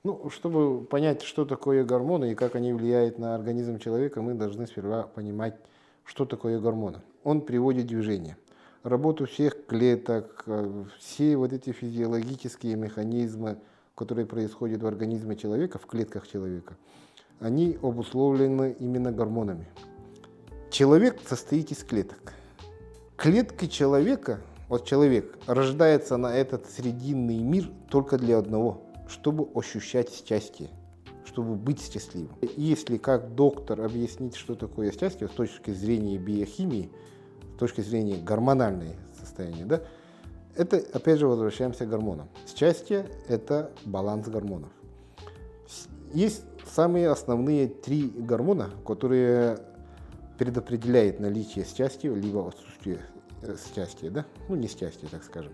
Ну, чтобы понять, что такое гормоны и как они влияют на организм человека, мы должны сперва понимать, что такое гормоны. Он приводит в движение работу всех клеток, все вот эти физиологические механизмы, которые происходят в организме человека, в клетках человека, они обусловлены именно гормонами. Человек состоит из клеток. Клетки человека, вот человек рождается на этот срединный мир только для одного, чтобы ощущать счастье, чтобы быть счастливым. Если как доктор объяснить, что такое счастье с точки зрения биохимии, с точки зрения гормональной состояния, да, это опять же возвращаемся к гормонам. Счастье – это баланс гормонов. Есть самые основные три гормона, которые предопределяют наличие счастья, либо отсутствие счастья, да? Ну, не счастья, так скажем.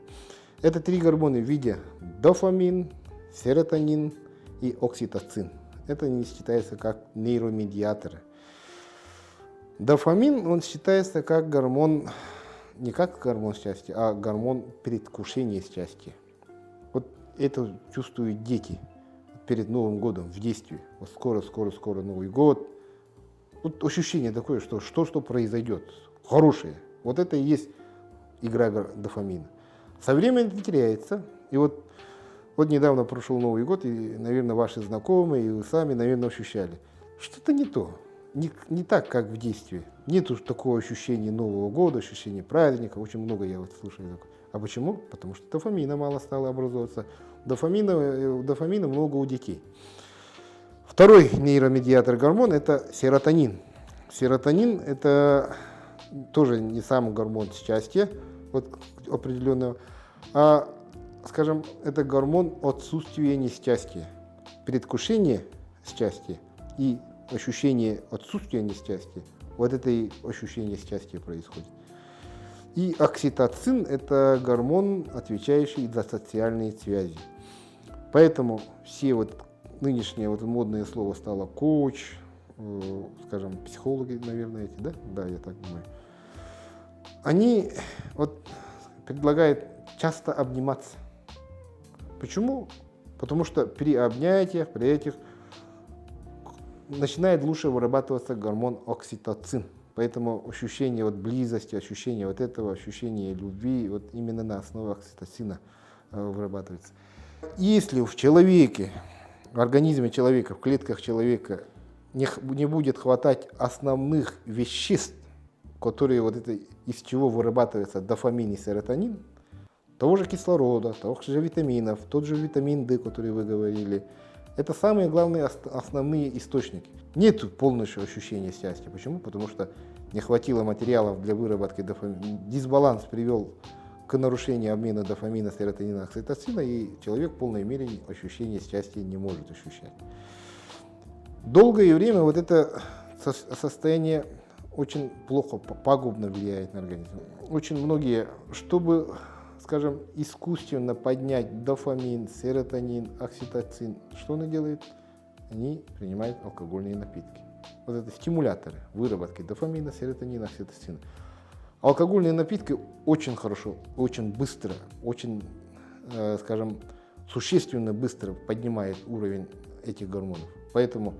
Это три гормона в виде дофамин, серотонин и окситоцин. Это не считается как нейромедиаторы. Дофамин, он считается как гормон, не как гормон счастья, а гормон предвкушения счастья. Вот это чувствуют дети перед Новым годом в детстве. Вот скоро Новый год. Вот ощущение такое, что произойдет, хорошее. Вот это и есть игра дофамина. Со временем это теряется. И вот недавно прошел Новый год, и, наверное, ваши знакомые, и вы сами, наверное, ощущали. Что-то не то. Не так, как в детстве. Нету такого ощущения Нового года, ощущения праздника. Очень много я вот слушаю. А почему? Потому что дофамина мало стало образовываться. Дофамина много у детей. Второй нейромедиатор гормон – это серотонин. Серотонин – это тоже не сам гормон счастья вот, определенного, а, скажем, это гормон отсутствия несчастья. Предвкушение счастья и ощущение отсутствия несчастья, вот это и ощущение счастья происходит. И окситоцин – это гормон, отвечающий за социальные связи. Поэтому все вот нынешнее вот модное слово стало коуч, скажем, психологи, наверное, эти, да? Да, я так думаю. Они вот предлагают часто обниматься. Почему? Потому что при объятиях, при этих начинает лучше вырабатываться гормон окситоцин. Поэтому ощущение вот близости, ощущение вот этого, ощущение любви, вот именно на основе окситоцина вырабатывается. Если в человеке, в организме человека, в клетках человека не будет хватать основных веществ, которые вот это, из чего вырабатывается дофамин и серотонин, того же кислорода, того же витаминов, тот же витамин D, который вы говорили, это самые главные основные источники. Нет полностью ощущения счастья. Почему? Потому что не хватило материалов для выработки дофамина. Дисбаланс привел к нарушению обмена дофамина, серотонина, окситоцина, и человек в полной мере ощущение счастья не может ощущать. Долгое время вот это состояние очень плохо, пагубно влияет на организм. Очень многие, чтобы, скажем, искусственно поднять дофамин, серотонин, окситоцин, что они делают? Они принимают алкогольные напитки. Вот это стимуляторы выработки дофамина, серотонина, окситоцина. Алкогольные напитки очень хорошо, очень быстро, очень, скажем, существенно быстро поднимает уровень этих гормонов. Поэтому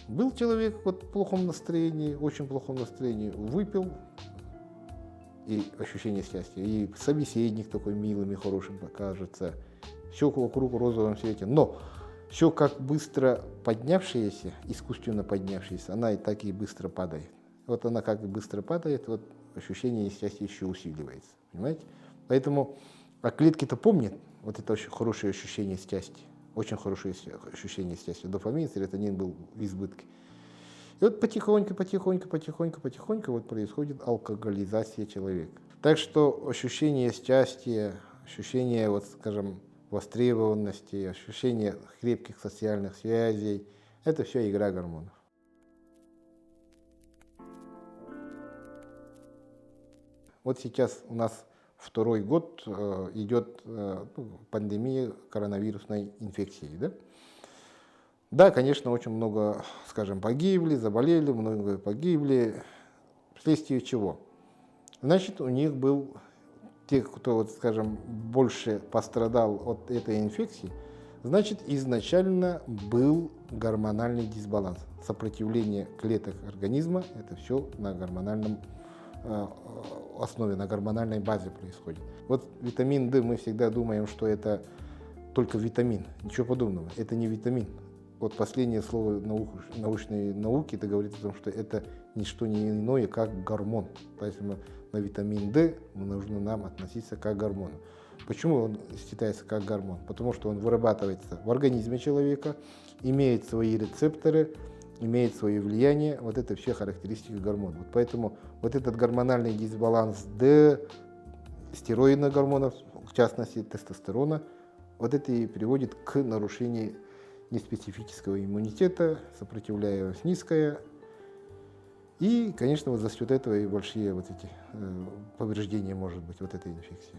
был человек вот в плохом настроении, очень плохом настроении, выпил, и ощущение счастья, и собеседник такой милым и хорошим покажется, все вокруг в розовом свете. Но все как быстро поднявшееся, искусственно поднявшееся, она и так и быстро падает. Вот она как быстро падает, вот ощущение счастья еще усиливается, понимаете? Поэтому, а клетки-то помнят вот это очень хорошее ощущение счастья, очень хорошее ощущение счастья. Дофамин, серотонин был в избытке. И вот потихоньку вот происходит алкоголизация человека. Так что ощущение счастья, ощущение, вот, скажем, востребованности, ощущение крепких социальных связей – это все игра гормонов. Вот сейчас у нас второй год идет пандемия коронавирусной инфекции, да? Да, конечно, очень много, скажем, погибли, заболели, много погибли. Вследствие чего? Значит, у них был, те, кто, вот, скажем, больше пострадал от этой инфекции, Значит, изначально был гормональный дисбаланс. Сопротивление клеток организма, это все на гормональном основе, на гормональной базе происходит. Вот витамин D, мы всегда думаем, что это только витамин. Ничего подобного, это не витамин. Вот последнее слово научной науки, это говорит о том, что это не что не иное, как гормон. Поэтому на витамин D нужно нам относиться как к гормону. Почему он считается как гормон? Потому что он вырабатывается в организме человека, имеет свои рецепторы, имеет свое влияние. Вот это все характеристики гормона. Вот поэтому вот этот гормональный дисбаланс D, стероидных гормонов, в частности тестостерона, вот это и приводит к нарушению неспецифического иммунитета, сопротивляемость низкая. И, конечно, вот за счет этого и большие вот эти повреждения, может быть, вот этой инфекции.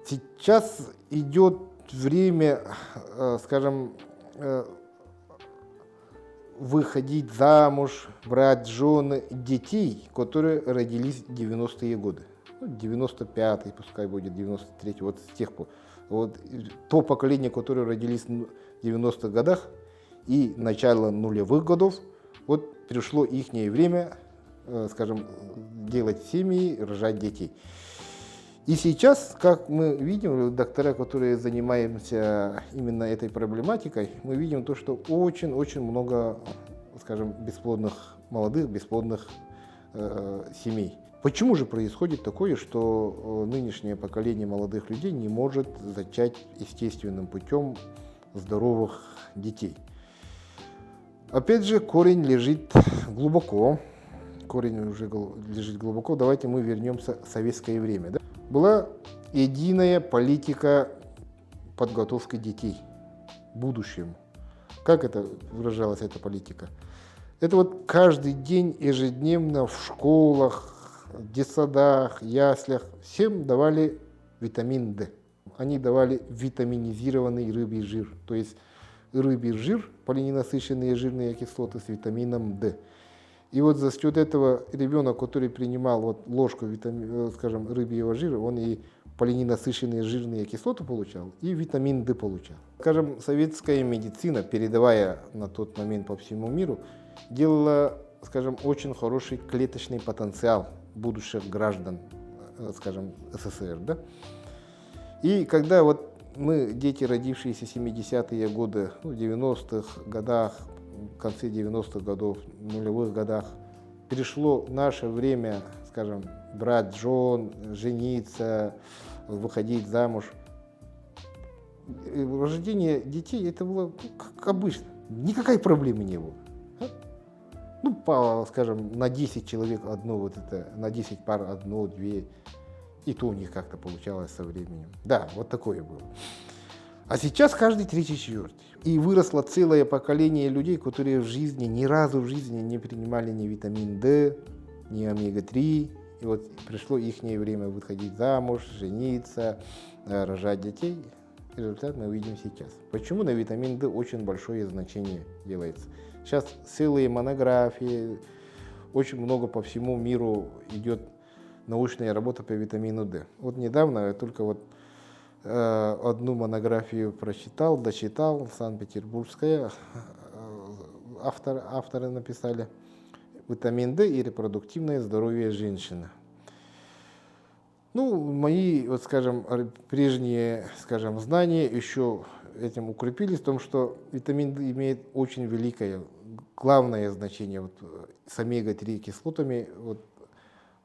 Сейчас идет время, скажем, выходить замуж, брать жены детей, которые родились в 90-е годы. 95-й, пускай будет 93-й, вот с тех пор. Вот то поколение, которое родились в 90-х годах и начало нулевых годов, вот пришло их время, скажем, делать семьи, рожать детей. И сейчас, как мы видим, доктора, которые занимаемся именно этой проблематикой, мы видим то, что очень-очень много, скажем, бесплодных, молодых, бесплодных семей. Почему же происходит такое, что нынешнее поколение молодых людей не может зачать естественным путем здоровых детей? Опять же, корень лежит глубоко. Давайте мы вернемся в советское время. Да? Была единая политика подготовки детей к будущему. Как это выражалась, эта политика? Это вот каждый день ежедневно в школах, в детсадах, яслях всем давали витамин D. Они давали витаминизированный рыбий жир, то есть рыбий жир, полиненасыщенные жирные кислоты с витамином D. И вот за счет этого ребенок, который принимал вот ложку скажем, рыбьего жира, он и полиненасыщенные жирные кислоты получал, и витамин D получал. Скажем, советская медицина, передавая на тот момент по всему миру, делала, скажем, очень хороший клеточный потенциал будущих граждан, скажем, СССР. Да? И когда вот мы, дети, родившиеся в 70-е годы, в 90-х годах, в конце 90-х годов, в нулевых годах, перешло наше время, скажем, брать жен, жениться, выходить замуж. И рождение детей это было как обычно, никакой проблемы не было. Скажем, на 10 человек одно, вот это, на 10 пар одно, две, и то у них как-то получалось со временем. Да, вот такое было. А сейчас каждый третий, четвертый. И выросло целое поколение людей, которые ни разу в жизни не принимали ни витамин D, ни омега-3. И вот пришло их время выходить замуж, жениться, рожать детей. Результат мы увидим сейчас. Почему на витамин D очень большое значение делается? Сейчас целые монографии, очень много по всему миру идет научная работа по витамину D. Вот недавно я только вот одну монографию дочитал, Санкт-Петербургская, авторы написали «Витамин D и репродуктивное здоровье женщины». Мои, вот, скажем, прежние, скажем, знания еще этим укрепились в том, что витамин D имеет очень великое, главное значение вот, с омега-3 кислотами вот,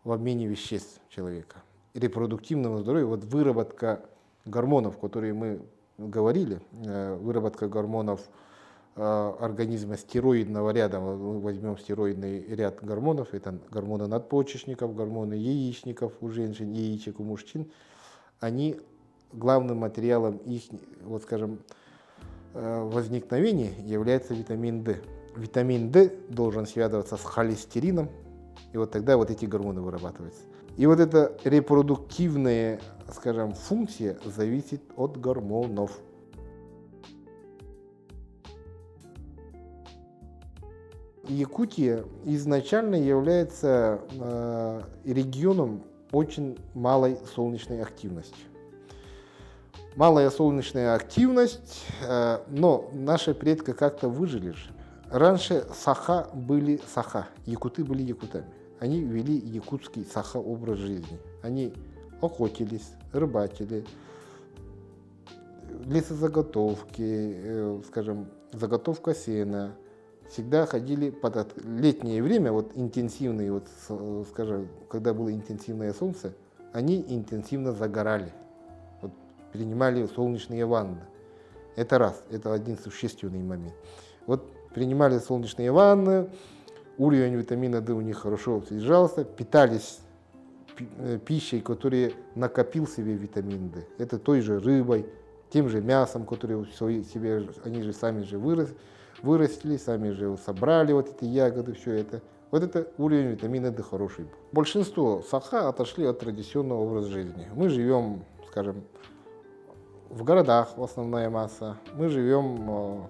в обмене веществ человека. Репродуктивного здоровья, вот выработка гормонов, которые мы говорили, выработка гормонов организма стероидного ряда, мы возьмем стероидный ряд гормонов, это гормоны надпочечников, гормоны яичников у женщин, яичек у мужчин, они главным материалом их, вот скажем, возникновения является витамин D. Витамин D должен связываться с холестерином, и вот тогда вот эти гормоны вырабатываются. И вот эта репродуктивная, скажем, функция зависит от гормонов. Якутия изначально является регионом очень малой солнечной активности. Малая солнечная активность, но наши предки как-то выжили же. Раньше саха были саха, якуты были якутами. Они вели якутский саха образ жизни. Они охотились, рыбачили, лесозаготовки, скажем, заготовка сена. Всегда ходили под летнее время, вот интенсивные, вот, скажем, когда было интенсивное солнце, они интенсивно загорали, вот, принимали солнечные ванны. Это раз, это один существенный момент. Вот принимали солнечные ванны, уровень витамина D у них хорошо снижался, питались пищей, которая накопил в себе витамин D. Это той же рыбой, тем же мясом, которое себе, они же сами же вырастили, сами же собрали вот эти ягоды, все это. Вот это уровень витамина D хороший был. Большинство саха отошли от традиционного образа жизни. Мы живем, скажем, в городах основная масса, мы живем,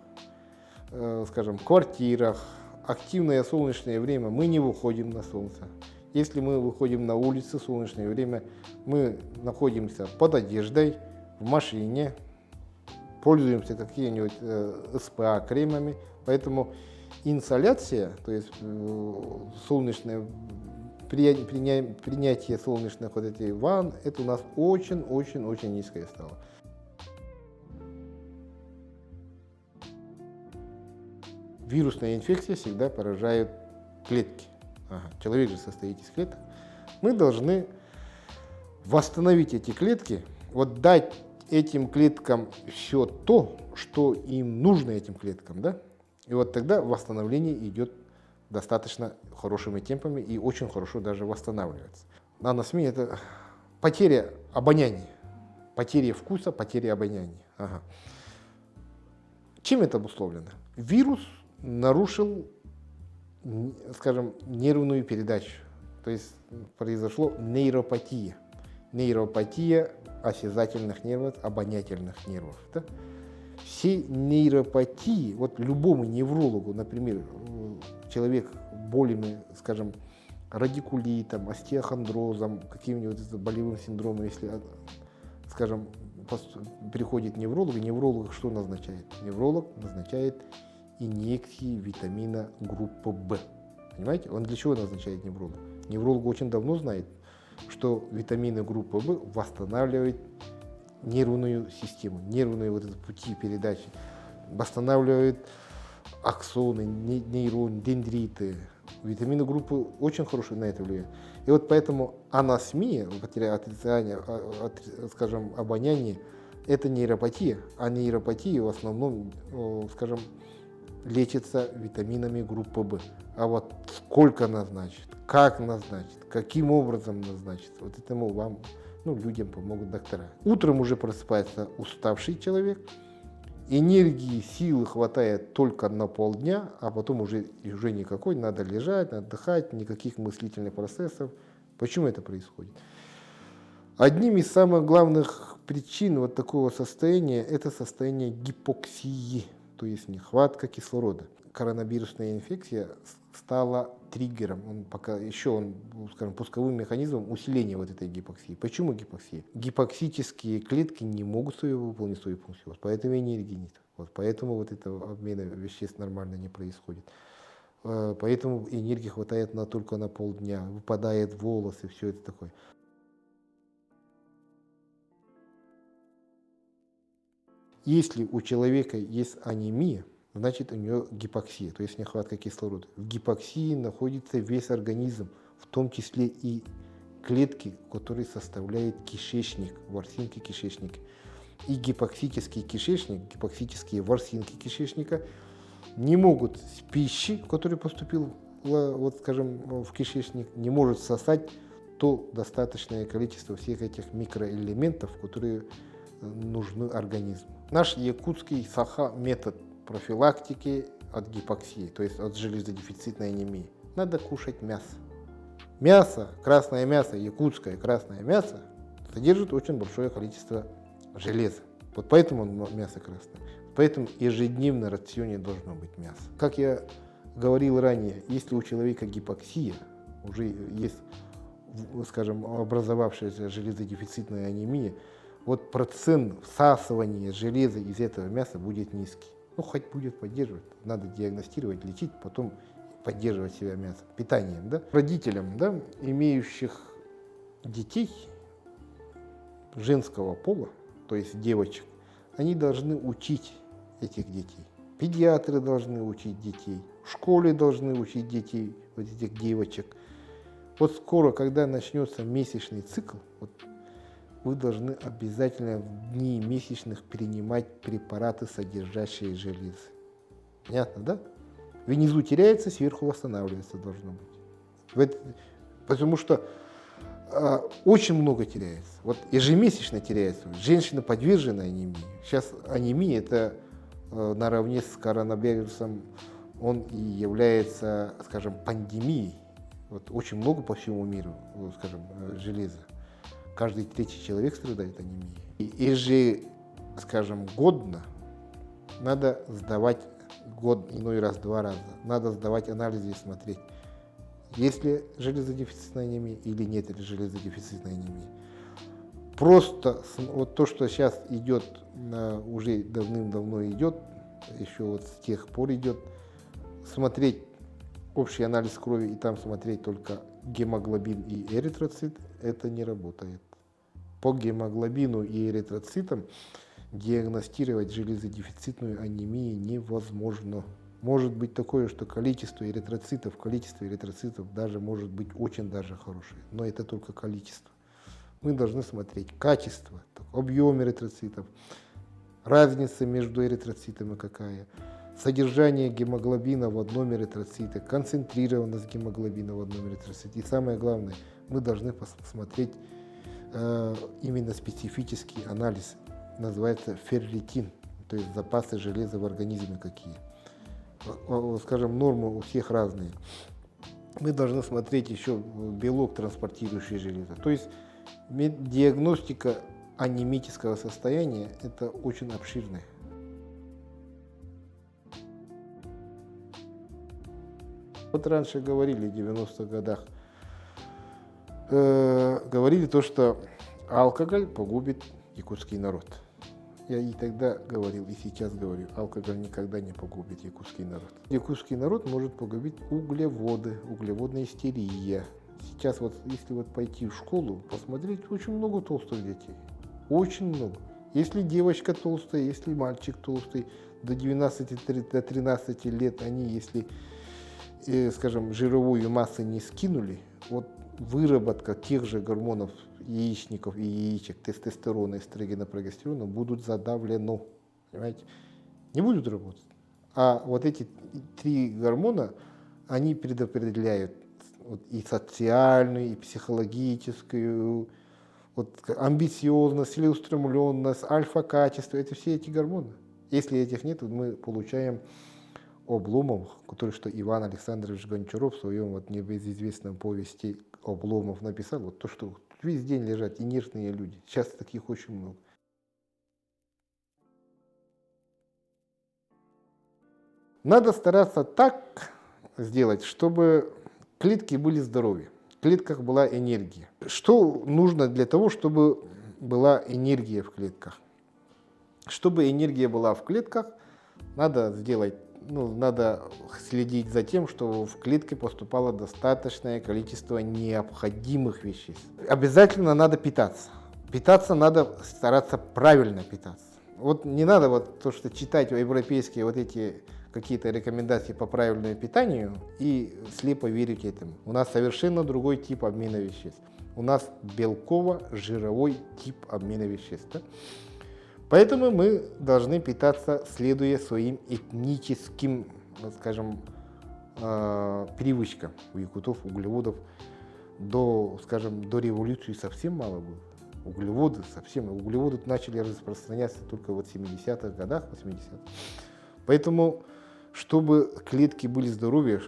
скажем, в квартирах. Активное солнечное время мы не выходим на солнце. Если мы выходим на улицу в солнечное время, мы находимся под одеждой, в машине, пользуемся какими-нибудь СПА кремами, поэтому инсоляция, то есть солнечное принятие солнечных вот этих ванн, это у нас очень низкое стало. Вирусная инфекция всегда поражает клетки. Человек же состоит из клеток. Мы должны восстановить эти клетки, вот дать этим клеткам все то, что им нужно этим клеткам, да? И вот тогда восстановление идет достаточно хорошими темпами и очень хорошо даже восстанавливается. Анасмия – это потеря обоняния, потеря вкуса, потеря обоняния. Чем это обусловлено? Вирус нарушил, скажем, нервную передачу, то есть произошло нейропатия. Нейропатия осязательных нервов, обонятельных нервов. Да? Все нейропатии, вот любому неврологу, например, человек болями, скажем, радикулитом, остеохондрозом, каким-нибудь болевым синдромом, если, скажем, приходит невролог, и невролог что назначает? Невролог назначает инъекции витамина группы В. Понимаете? Он для чего назначает невролог? Невролог очень давно знает, что витамины группы В восстанавливают нервную систему, нервные вот эти пути передачи, восстанавливают аксоны, нейроны, дендриты. Витамины группы очень хорошо на это влияют. И вот поэтому анасмия, потеря скажем, обоняния, это нейропатия, а нейропатия в основном, скажем, лечится витаминами группы В. А вот сколько назначить, как назначить, каким образом назначить, вот этому вам, людям помогут доктора. Утром уже просыпается уставший человек, энергии, силы хватает только на полдня, а потом уже никакой, надо лежать, отдыхать, никаких мыслительных процессов. Почему это происходит? Одним из самых главных причин вот такого состояния – это состояние гипоксии, то есть нехватка кислорода. Коронавирусная инфекция стала триггером, скажем, пусковым механизмом усиления вот этой гипоксии. Почему гипоксия? Гипоксические клетки не могут выполнить свою функцию, поэтому энергии нет. Поэтому вот этого обмена веществ нормально не происходит. Поэтому энергии хватает только на полдня, выпадают волосы, все это такое. Если у человека есть анемия, значит у него гипоксия, то есть нехватка кислорода. В гипоксии находится весь организм, в том числе и клетки, которые составляют кишечник, ворсинки кишечника. И гипоксический кишечник, гипоксические ворсинки кишечника не могут с пищи, которая поступила, в кишечник, не может сосать то достаточное количество всех этих микроэлементов, которые нужны организму. Наш якутский саха метод профилактики от гипоксии, то есть от железодефицитной анемии. Надо кушать мясо. Мясо, красное мясо, якутское красное мясо содержит очень большое количество железа. Вот поэтому мясо красное. Поэтому ежедневно в рационе должно быть мясо. Как я говорил ранее, если у человека гипоксия, уже есть скажем, образовавшаяся железодефицитная анемия, вот процент всасывания железа из этого мяса будет низкий. Ну, хоть будет поддерживать, надо диагностировать, лечить, потом поддерживать себя мясом, питанием. Да? Родителям, да, имеющих детей женского пола, то есть девочек, они должны учить этих детей. Педиатры должны учить детей, в школе должны учить детей, вот этих девочек. Вот скоро, когда начнется месячный цикл, вот, вы должны обязательно в дни месячных принимать препараты, содержащие железо. Понятно, да? Внизу теряется, сверху восстанавливается должно быть. Потому что очень много теряется. Вот ежемесячно теряется. Женщина подвержена анемии. Сейчас анемия это наравне с коронавирусом, он и является, скажем, пандемией. Вот очень много по всему миру, скажем, железа. Каждый третий человек страдает анемией. И скажем, годно надо сдавать, иной раз, 2 раза, надо сдавать анализы и смотреть, есть ли железодефицитная анемия или нет ли железодефицитной анемии. Просто вот то, что сейчас идет, уже давным-давно идет, еще вот с тех пор идет, смотреть общий анализ крови и там смотреть только гемоглобин и эритроцит, это не работает. По гемоглобину и эритроцитам диагностировать железодефицитную анемию невозможно. Может быть такое, что количество эритроцитов даже может быть очень даже хорошее, но это только количество. Мы должны смотреть качество, объем эритроцитов, разница между эритроцитами какая, содержание гемоглобина в одном эритроците, концентрированность гемоглобина в одном эритроците. И самое главное, мы должны посмотреть именно специфический анализ, называется ферритин, то есть запасы железа в организме какие. Скажем, нормы у всех разные. Мы должны смотреть еще белок, транспортирующий железо. То есть диагностика анемического состояния – это очень обширное. Вот раньше говорили, в 90-х годах, говорили то, что алкоголь погубит якутский народ. Я и тогда говорил, и сейчас говорю, алкоголь никогда не погубит якутский народ. Якутский народ может погубить углеводы, углеводная истерия. Сейчас вот, если вот пойти в школу, посмотреть, очень много толстых детей. Очень много. Если девочка толстая, если мальчик толстый, до 13 лет они, если, скажем, жировую массу не скинули, вот выработка тех же гормонов яичников и яичек, тестостерона, эстрогена, прогестерона будут задавлены, понимаете, не будут работать. А вот эти 3 гормона, они предопределяют вот, и социальную, и психологическую, вот, амбициозность, целеустремленность, альфа-качество, это все эти гормоны. Если этих нет, мы получаем Обломов, который что Иван Александрович Гончаров в своем вот небезызвестном повести «Обломов» написал, вот то, что весь день лежат инертные люди. Сейчас таких очень много. Надо стараться так сделать, чтобы клетки были здоровы, в клетках была энергия. Что нужно для того, чтобы была энергия в клетках? Чтобы энергия была в клетках, надо сделать, надо следить за тем, что в клетки поступало достаточное количество необходимых веществ. Обязательно надо питаться. Питаться надо стараться правильно питаться. Вот не надо вот то, что читать европейские вот эти какие-то рекомендации по правильному питанию и слепо верить этому. У нас совершенно другой тип обмена веществ. У нас белково-жировой тип обмена веществ. Да? Поэтому мы должны питаться, следуя своим этническим, скажем, привычкам. У якутов углеводов до революции совсем мало было. Углеводы начали распространяться только в 70-х годах, 80-х. Поэтому, чтобы клетки были здоровы,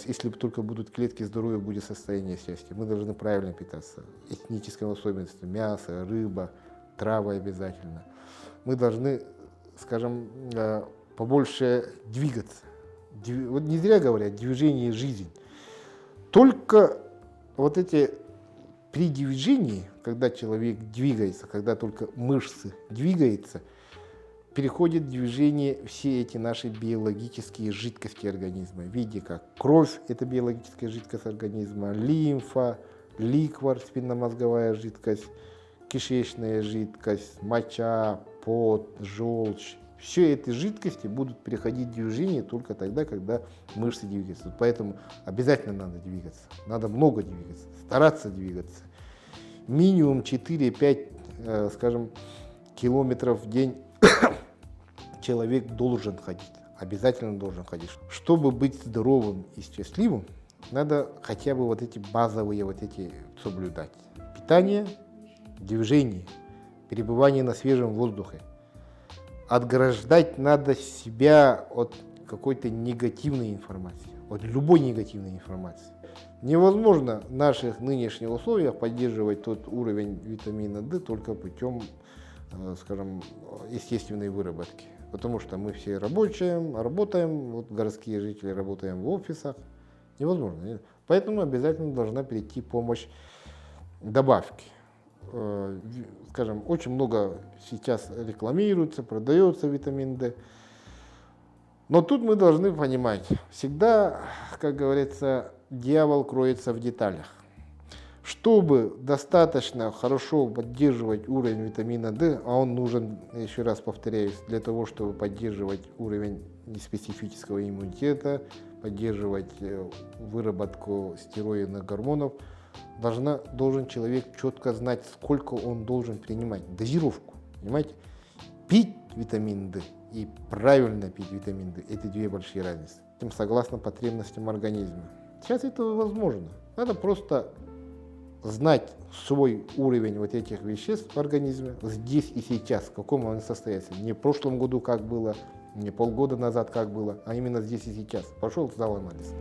если только будут клетки здоровы, будет состояние счастья, мы должны правильно питаться. Этническим особенностям, мясо, рыба, травы обязательно. Мы должны, скажем, побольше двигаться. Вот не зря говорят, движение – жизнь. Только вот эти При движении, когда человек двигается, когда только мышцы двигаются, переходит в движение все эти наши биологические жидкости организма, в виде как кровь – это биологическая жидкость организма, лимфа, ликвор – спинномозговая жидкость, кишечная жидкость, моча, пот, желчь. Все эти жидкости будут переходить в движение только тогда, когда мышцы двигаются. Поэтому обязательно надо двигаться, надо много двигаться, стараться двигаться. Минимум 4-5, скажем, километров в день человек должен ходить, обязательно должен ходить. Чтобы быть здоровым и счастливым, надо хотя бы вот эти базовые соблюдать. Питание, движение, перебывание на свежем воздухе. Отграждать надо себя от какой-то негативной информации, от любой негативной информации. Невозможно в наших нынешних условиях поддерживать тот уровень витамина D только путем, скажем, естественной выработки. Потому что мы все работаем, вот городские жители работаем в офисах. Невозможно. Нет? Поэтому обязательно должна перейти помощь добавки. Скажем, очень много сейчас рекламируется, продается витамин D. Но тут мы должны понимать, всегда, как говорится, дьявол кроется в деталях. Чтобы достаточно хорошо поддерживать уровень витамина D, а он нужен, еще раз повторяюсь, для того, чтобы поддерживать уровень неспецифического иммунитета, поддерживать выработку стероидных гормонов, должен человек четко знать, сколько он должен принимать, дозировку, понимаете? Пить витамин D и правильно пить витамин D – это две большие разницы. Согласно потребностям организма. Сейчас это возможно. Надо просто знать свой уровень вот этих веществ в организме здесь и сейчас, в каком он состоится. Не в прошлом году как было, не полгода назад как было, а именно здесь и сейчас. Пошел, сдал анализ.